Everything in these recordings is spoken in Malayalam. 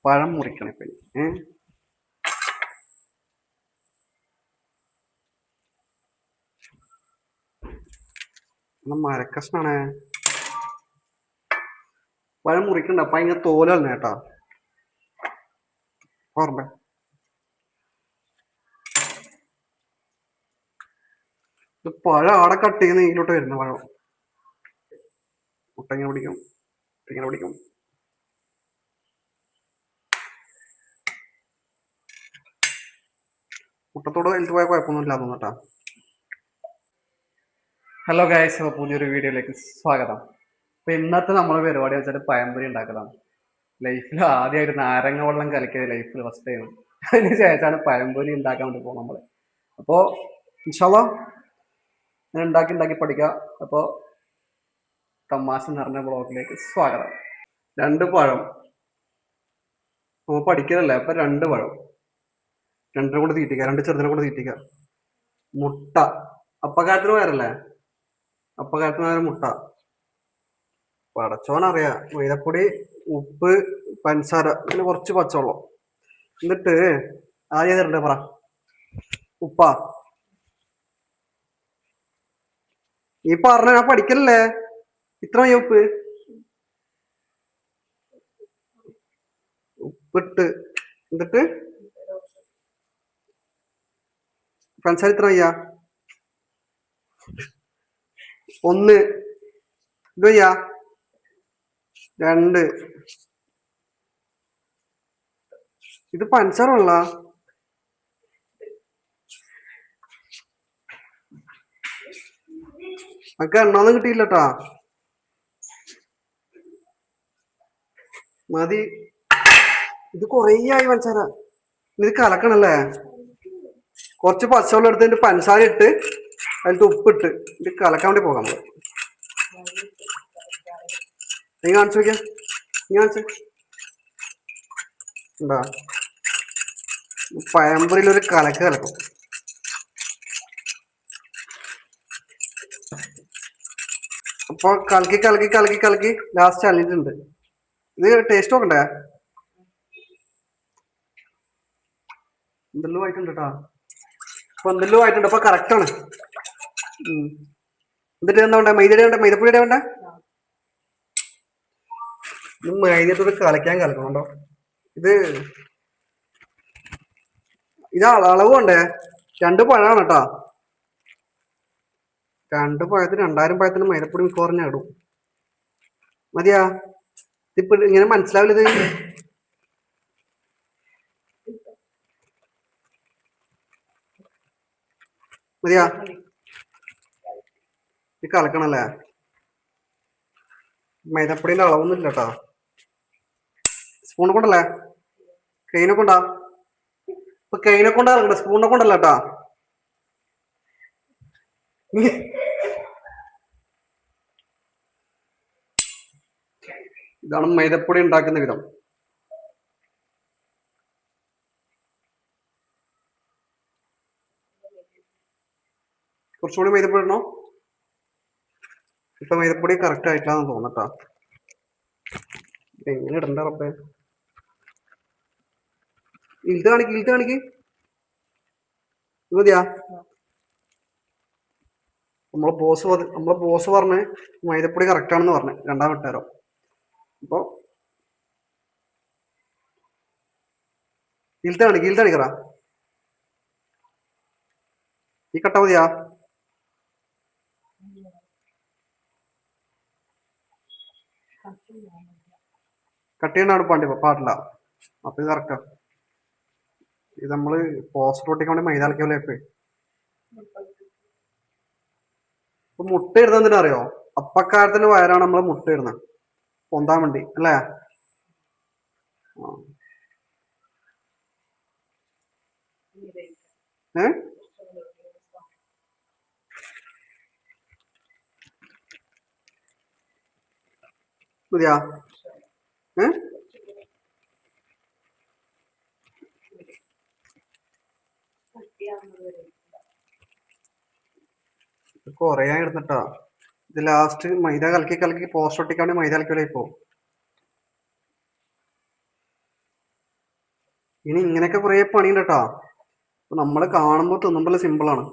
പഴം മുറിക്കണം ഇപ്പൊ. മരക്കഷ്ണാണ്. പഴം മുറിക്കണ്ട, അപ്പൊ അതിന്റെ തോലല്ല കേട്ടാ. ഓർമ്മ പഴം ആടെ കട്ട് ചെയ്യുന്ന ഇതിലോട്ട് വരുന്ന പഴം. മുട്ടങ്ങനെ പിടിക്കും, ഇങ്ങനെ പിടിക്കും. മുട്ടത്തോട് വലുത് പോയ കുഴപ്പമൊന്നുമില്ല തോന്നട്ടാ. ഹലോ ഗൈസ്, അപ്പോൾ പുതിയൊരു വീഡിയോയിലേക്ക് സ്വാഗതം. അപ്പൊ ഇന്നത്തെ നമ്മളെ പരിപാടി വെച്ചിട്ട് പഴംപൊരി ഉണ്ടാക്കലാണ്. ലൈഫിൽ ആദ്യമായിട്ട് നാരങ്ങ വെള്ളം കലക്കിയത് ലൈഫിൽ ഫസ്റ്റ് ടൈം. അതിന് ശേഷമാണ് പഴംപൊരി ഉണ്ടാക്കാൻ വേണ്ടി പോകുന്നത് നമ്മള്. അപ്പോൾ ഇൻഷാല്ലാ ഞാൻ ഉണ്ടാക്കി പഠിക്കാം. അപ്പോൾ തമാശ നിറഞ്ഞ ബ്ലോഗിലേക്ക് സ്വാഗതം. 2 പഴം നമ്മൾ പഠിക്കലല്ലേ, അപ്പൊ 2 പഴം, 2 കൂടെ തീറ്റിക്കുക, 2 ചെറുതിനെ കൂടെ തീറ്റിക്കുക. മുട്ട, അപ്പക്കാരത്തിന് പേരല്ലേ, അപ്പക്കാരത്തിന് പേര് മുട്ട. പടച്ചോനറിയാ. മൈദപ്പൊടി, ഉപ്പ്, പഞ്ചസാര, പിന്നെ കുറച്ച് പച്ചവെള്ളം. എന്നിട്ട് ആദ്യം തരണ്ടേ പറ. ഉപ്പാ ഈ പറഞ്ഞ ഞാൻ പഠിക്കലല്ലേ. ഇത്ര മതി ഉപ്പ്. ഉപ്പിട്ട് എന്നിട്ട് പഞ്ചസാര ഇത്ര മയ്യാ. 1 ഇത് മയ്യാ. 2 ഇത് പഞ്ചസാര ഉള്ള. നമുക്ക് എണ്ണൊന്നും കിട്ടിയില്ലട്ടാ. മതി. ഇത് കൊറേ ആയി പഞ്ചസാര. ഇത് കലക്കണല്ലേ. കുറച്ച് പച്ചവെള്ളം എടുത്തിട്ട് പഞ്ചസാര ഇട്ട് അതിലത്തെ ഉപ്പിട്ട് ഇത് കലക്കാൻ വേണ്ടി പോകാം നമ്മള്. നീ കാണിച്ചു നോക്കിയാ, നീ കാണിച്ചു എന്താ പഴംപൊരിയിലൊരു കലക്കും. അപ്പൊ കലക്കി കലക്കി കലക്കി കലക്കി ലാസ്റ്റ് അലിഞ്ഞിട്ടുണ്ട്. ഇത് ടേസ്റ്റ് നോക്കണ്ടേ. എന്തെല്ലോ ആയിട്ടുണ്ട് കേട്ടാ. അപ്പൊ എന്തെല്ലോ ആയിട്ടുണ്ട്. അപ്പൊ കറക്റ്റ് ആണ്. എന്നിട്ട് എന്താ വേണ്ട, മൈദപ്പൊടിയുടെ വേണ്ട. ഇത് മൈദത്തോട് കലക്കണോണ്ടോ. ഇത് അളവ് വേണ്ടേ. 2 പഴമാണ് കേട്ടാ. 2 പഴത്തിന് 2000 പഴത്തിന് മൈദപ്പൊടി മിക്കവാറും ഇടും. മതിയാ. ഇതിപ്പോ ഇങ്ങനെ മനസ്സിലാവില്ല. ഇത് മതിയാ. ഇത് കലക്കണല്ലേ. മൈദപ്പൊടിന്റെ അളവൊന്നും ഇല്ല കേട്ടോ. സ്പൂണെ കൊണ്ടല്ലേ, കൈനെ കൊണ്ടാ. ഇപ്പൊ കൈനെ കൊണ്ടാ കലക്കണ്ട, സ്പൂണിനെ കൊണ്ടല്ല കേട്ടാ. ഇതാണ് മൈദപ്പൊടി ഉണ്ടാക്കുന്ന വിധം. കുറച്ചുകൂടി മൈദപ്പൊടി ഇടണോ. ഇപ്പൊ മൈദപ്പൊടി കറക്റ്റ് ആയിട്ടാന്ന് തോന്നട്ടാ. എങ്ങനെ ഇടണ്ട റബ്ബേ. ഇൽത്ത് കാണിക്ക്. മതിയാ. നമ്മളെ ബോസ് പറഞ്ഞ് മൈദപ്പൊടി കറക്റ്റ് ആണെന്ന് പറഞ്ഞു 2 വട്ടേരം. അപ്പൊ ഇൽത്ത് കാണിക്കറാ. ഈ കട്ട മതിയാ. കട്ട് ചെയ്യണ പാടില്ല. അപ്പൊ ഇത് കറക്റ്റാ. ഇത് നമ്മള് പോസ്റ്റ് ഒട്ടിക്കാൻ വേണ്ടി മൈദ കളിക്കല്ലേ. ഇപ്പൊ മുട്ട ഇടുന്ന എന്തിനാ അറിയോ. അപ്പക്കാരത്തിന്റെ വയറാണ് നമ്മള് മുട്ട ഇടുന്നത്, പൊന്താൻ വേണ്ടി അല്ലേ. മതിയാ. കൊറേ ഇടുന്നിട്ടാ. ഇത് ലാസ്റ്റ് മൈദ കലക്കി പോസ്റ്റ് ഒട്ടിക്കാൻ വേണ്ടി മൈദ കളിക്കലേ. ഇപ്പൊ ഇനി ഇങ്ങനെയൊക്കെ കുറേ പണിയുണ്ട് കേട്ടോ. നമ്മൾ കാണുമ്പോൾ തിന്നുമ്പോൾ സിമ്പിളാണ്.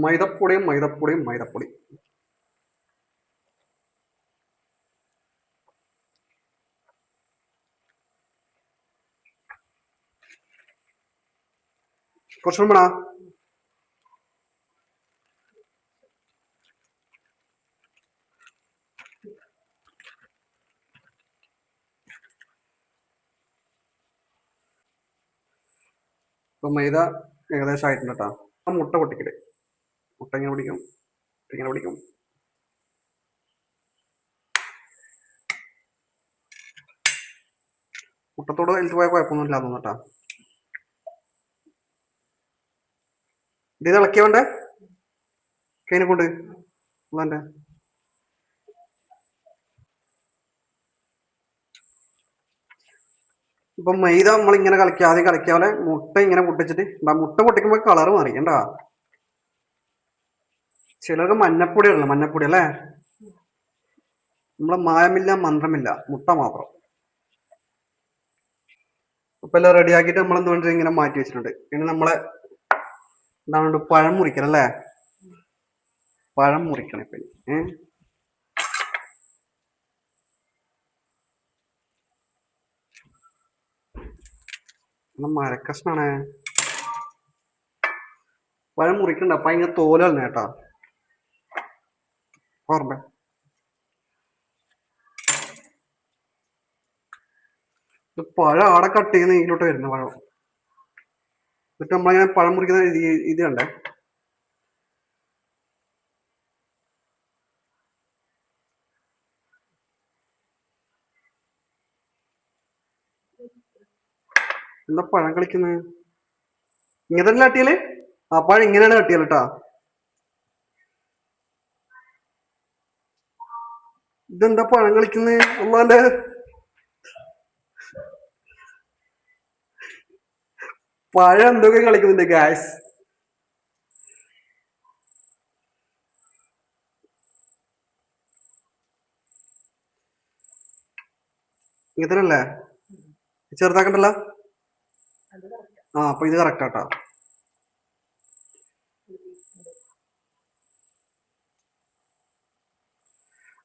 മൈദപ്പൊടിയും മൈദപ്പൊടിയും മൈദപ്പൊടി. കുറച്ചും വേണ. ഇപ്പൊ മൈദ ഏകദേശം ആയിട്ടുണ്ട് കേട്ടോ. മുട്ട പൊട്ടിക്കല്. മുട്ട ഇങ്ങനെ പിടിക്കും, ഇങ്ങനെ പിടിക്കും. മുട്ടത്തോട് എനിക്ക് പോയ കുഴപ്പമൊന്നുമില്ല തോന്നട്ടാ. ഇത് ഇളക്കിയ വേണ്ടേ കൈനെ കൊണ്ട് അതെ. ഇപ്പൊ മൈദ നമ്മളിങ്ങനെ കളിക്കുക, ആദ്യം കളിക്കുക പോലെ മുട്ട ഇങ്ങനെ പൊട്ടിച്ചിട്ട് മുട്ട പൊട്ടിക്കുമ്പോൾ കളർ മാറി കണ്ടാ. ചിലർക്ക് മഞ്ഞപ്പൊടി ഇടണം, മഞ്ഞപ്പൊടി അല്ലേ. നമ്മളെ മായമില്ല മന്ത്രമില്ല, മുട്ട മാത്രം. ഇപ്പൊ എല്ലാം റെഡി ആക്കിയിട്ട് നമ്മൾ എന്തുകൊണ്ട് ഇങ്ങനെ മാറ്റി വെച്ചിട്ടുണ്ട്. ഇനി നമ്മളെ എന്താണ് പഴം മുറിക്കണം അല്ലേ. പഴം മുറിക്കണം ഇപ്പൊ. മരക്കഷ്ണാണ് പഴം മുറിക്കണ്ട. അപ്പൊ ഇങ്ങനെ തോലല്ല കേട്ടാ. ഓർമ്മ പഴം ആടെ കട്ട് ചെയ്യുന്ന ഇതിലോട്ട് വരുന്നു പഴം. എന്നിട്ട് നമ്മളിങ്ങനെ പഴം മുറിക്കുന്ന ഇത് കണ്ടേ. എന്താ പഴം കളിക്കുന്നത്? ഇങ്ങനെ തന്നെ കട്ടിയല്. ആ പഴം ഇങ്ങനെയാണ് കട്ടിയല് കേട്ടാ. ഇതെന്താ പഴം കളിക്കുന്നത്? അമ്മാന്റെ പഴം എന്തൊക്കെ കളിക്കുന്നുണ്ട് ഗായ്സ്. ഇങ്ങനല്ലേ ചെറുതാക്കണ്ടല്ല. ആ അപ്പൊ ഇത് കറക്റ്റ് ആട്ടാ.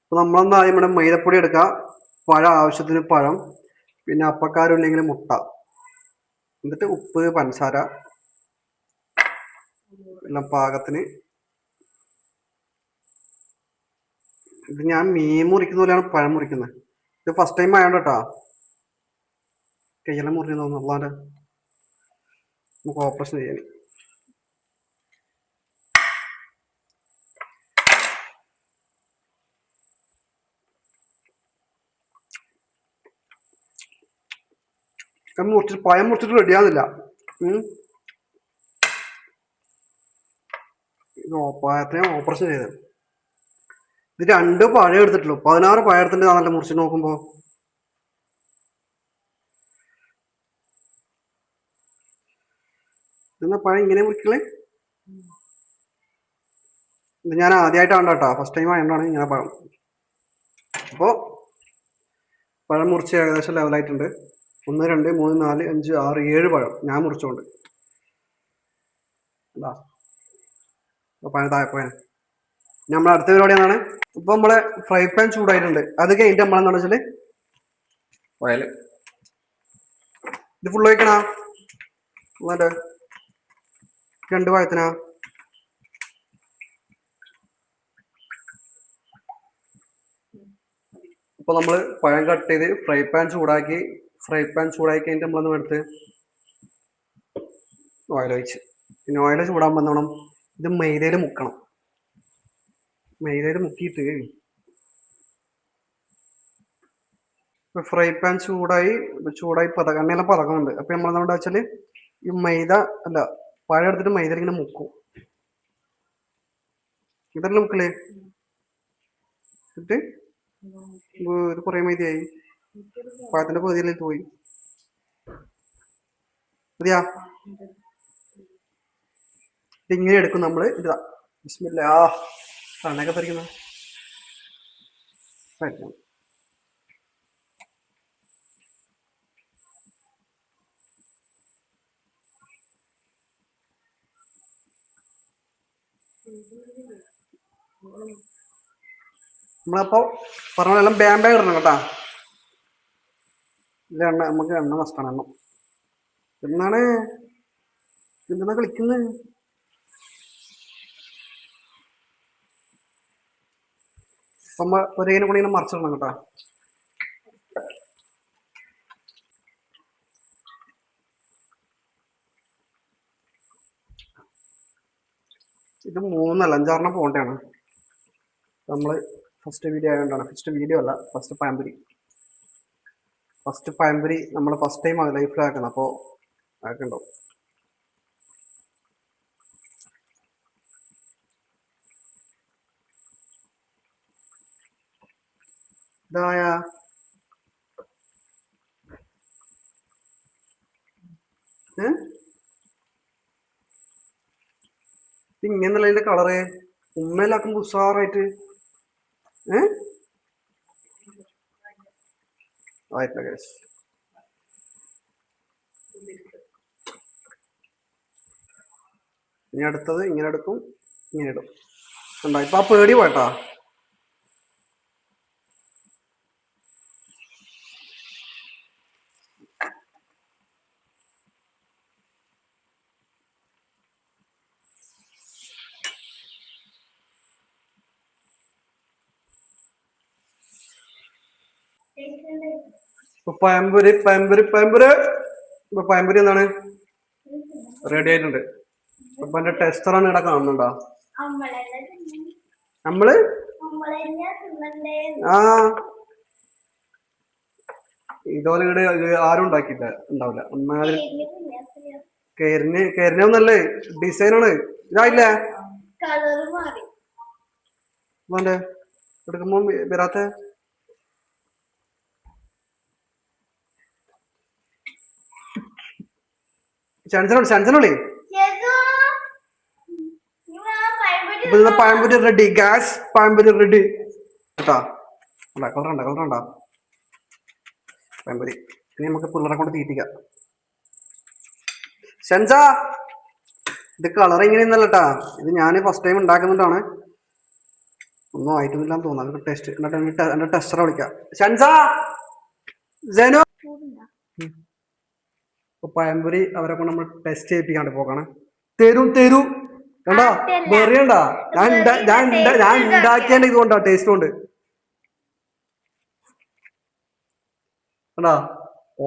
അപ്പൊ നമ്മളൊന്ന് ആദ്യം ഇവിടെ മൈദപ്പൊടി എടുക്കാം. പഴം ആവശ്യത്തിന് പഴം, പിന്നെ അപ്പക്കാരുണ്ടെങ്കിൽ മുട്ട, എന്നിട്ട് ഉപ്പ് പഞ്ചസാര എല്ലാം പാകത്തിന്. ഇത് ഞാൻ മീൻ മുറിക്കുന്ന പോലെയാണ് പഴം മുറിക്കുന്നത്. ഇത് ഫസ്റ്റ് ടൈം ആയോണ്ട് കേട്ടോ. കയ്യെല്ലാം മുറിഞ്ഞു തോന്നുന്നു. അല്ലാണ്ട് നമുക്ക് ഓപ്പറേഷൻ ചെയ്യാൻ. മുറിച്ചിട്ട് പഴം മുറിച്ചിട്ട് റെഡിയാകുന്നില്ല. പഴത്തിന് ഓപ്പറേഷൻ ചെയ്തത്. ഇത് 2 പഴം എടുത്തിട്ടുള്ളൂ. 16 പഴം എടുത്തിട്ടാണല്ലോ മുറിച്ച് നോക്കുമ്പോ. ഇതെന്നാ പഴം ഇങ്ങനെ മുറിക്കലേ? ഇത് ഞാൻ ആദ്യമായിട്ടാണ് കേട്ടോ, ഫസ്റ്റ് ടൈം ആയതുകൊണ്ടാണ് ഇങ്ങനെ പഴം. അപ്പോൾ പഴം മുറിച്ച് ഏകദേശം ലെവലായിട്ടുണ്ട്. 1 2 3 4 5 6 7 പഴം ഞാൻ മുറിച്ചോണ്ട്. എന്താ പഴം താഴെപ്പോയാൽ നമ്മളെ അടുത്ത പരിപാടി എന്താണ്? ഇപ്പൊ നമ്മളെ ഫ്രൈ പാൻ ചൂടായിട്ടുണ്ട്. അത് കഴിഞ്ഞിട്ട് നമ്മളെന്താണെന്ന് വെച്ചാല് ഓയിൽ ഇത് ഫുള്ള് ഒഴിക്കണ. 2 പഴത്തിനാ. അപ്പൊ നമ്മള് പഴം കട്ട് ചെയ്ത് ഫ്രൈ പാൻ ചൂടാക്കി കഴിഞ്ഞിട്ട് നമ്മളൊന്ന് എടുത്ത് ഓയിൽ ഒഴിച്ച്. പിന്നെ ഓയിൽ ചൂടാകുമ്പോൾ എന്ത് വേണം? ഇത് മൈദയിൽ മുക്കണം. മൈദയിൽ മുക്കിയിട്ട് ഫ്രൈ പാൻ ചൂടായി എണ്ണയെല്ലാം പതക്കുന്നുണ്ട്. അപ്പൊ നമ്മളെന്താ വെച്ചാല് ഈ മൈദ അല്ല പഴം എടുത്തിട്ട് മൈദയിൽ ഇങ്ങനെ മുക്കും. ഇതെല്ലാം മുക്കലേ എന്നിട്ട് ഇത് കുറെ മൈദയായി. പഴത്തിന്റെ പകുതിയിലേക്ക് പോയി. മതിയാ. ഇതിങ്ങനെ എടുക്കും നമ്മള്. ഇതാ ബിസ്മില്ലാ. കണ്ണൊക്കെ പറിക്കുന്ന നമ്മളപ്പോ പറഞ്ഞെല്ലാം ബാമ്പേ ഇടണം കേട്ടാ. ഇല്ല എണ്ണ നമുക്ക് എണ്ണ നഷ്ടമാണ്. എണ്ണം എന്നാണ് എന്തെന്നാ കളിക്കുന്നത്? നമ്മ ഒരേനെ കൂടി ഇങ്ങനെ മറിച്ചിടണം കേട്ടാ. ഇത് 3 അല്ല 5-6 പോകേണ്ടതാണ്. നമ്മള് ഫസ്റ്റ് വീഡിയോ ആയതുകൊണ്ടാണ്. ഫസ്റ്റ് വീഡിയോ അല്ല, ഫസ്റ്റ് പഴംപൊരി നമ്മൾ ഫസ്റ്റ് ടൈം ആണ് ലൈഫിലാക്കണം. അപ്പോൾ അതൊക്കെ ഉണ്ടാവും. ഇതായ ഇങ്ങനല്ല അതിന്റെ കളറ്. ഉമ്മയിലാക്കുമ്പോ ഉഷാറായിട്ട് ആയിട്ടില്ല കേസ്. ഇനി അടുത്തത് ഇങ്ങനെ എടുക്കും, ഇങ്ങനെ ഇടും. കണ്ടോ ഇപ്പൊ ആ പേടി പോയിട്ടാ. ഇപ്പൊ പഴംപൊരി ഇപ്പൊ പഴംപൊരി എന്താണ് റെഡി ആയിട്ടുണ്ട്. അപ്പൊ എന്റെ ടെസ്റ്ററാണ് ഇവിടെ കാണുന്നുണ്ടോ? നമ്മള് ആ ഇതുപോലെ ഇവിടെ ആരും ഉണ്ടാക്കിയില്ല, ഉണ്ടാവില്ല. ഒന്നാമത് കരിനൊന്നല്ലേ ഡിസൈനാണ്. ഇതായില്ലേ വേണ്ടേ എടുക്കുമ്പോ വരാത്ത ചാൻസനോളി. ഇപ്പൊ പഴംപൊരി റെഡി, ഗ്യാസ് പഴംപൊരി റെഡി കേട്ടാ. കളറണ്ട പഴംപൊരി. ഇനി നമുക്ക് പിള്ളേരെ കൊണ്ട് തീറ്റിക്കാം. ഷൻസ ഇത് കളർ ഇങ്ങനെയൊന്നല്ലട്ടാ, ഇത് ഞാൻ ഫസ്റ്റ് ടൈം ഉണ്ടാക്കുന്നുണ്ടാണ്. ഒന്നും ആയിട്ടൊന്നുമില്ലാന്ന് തോന്നുന്നു. ടെസ്റ്റ് എന്റെ ടെസ്റ്ററെ വിളിക്കാം. ഷൻസ ജനു പഴംപൊരി അവരെ കൊണ്ട് നമ്മൾ ടെസ്റ്റ് ചെയ്യിപ്പിക്കാണ്ട് പോകാണ്. തരൂ കണ്ടാ വെറിയണ്ടാ. ഞാൻ ഉണ്ടാക്കിയ ഇതുകൊണ്ടാ, ടേസ്റ്റ് കൊണ്ട് കണ്ടാ.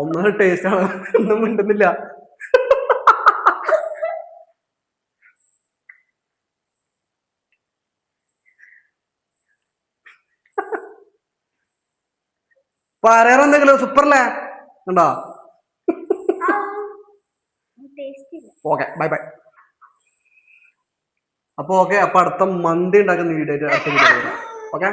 ഒന്നും ടേസ്റ്റ് ആണ്, ഒന്നും മിണ്ടുന്നില്ല. പറയാറെന്തെങ്കിലും സൂപ്പറല്ലേ കണ്ടാ. Okay bye. അപ്പൊ ഓക്കെ, അപ്പൊ അടുത്ത മന്തി ഉണ്ടാക്കുന്ന വീഡിയോ അടുത്ത വീഡിയോ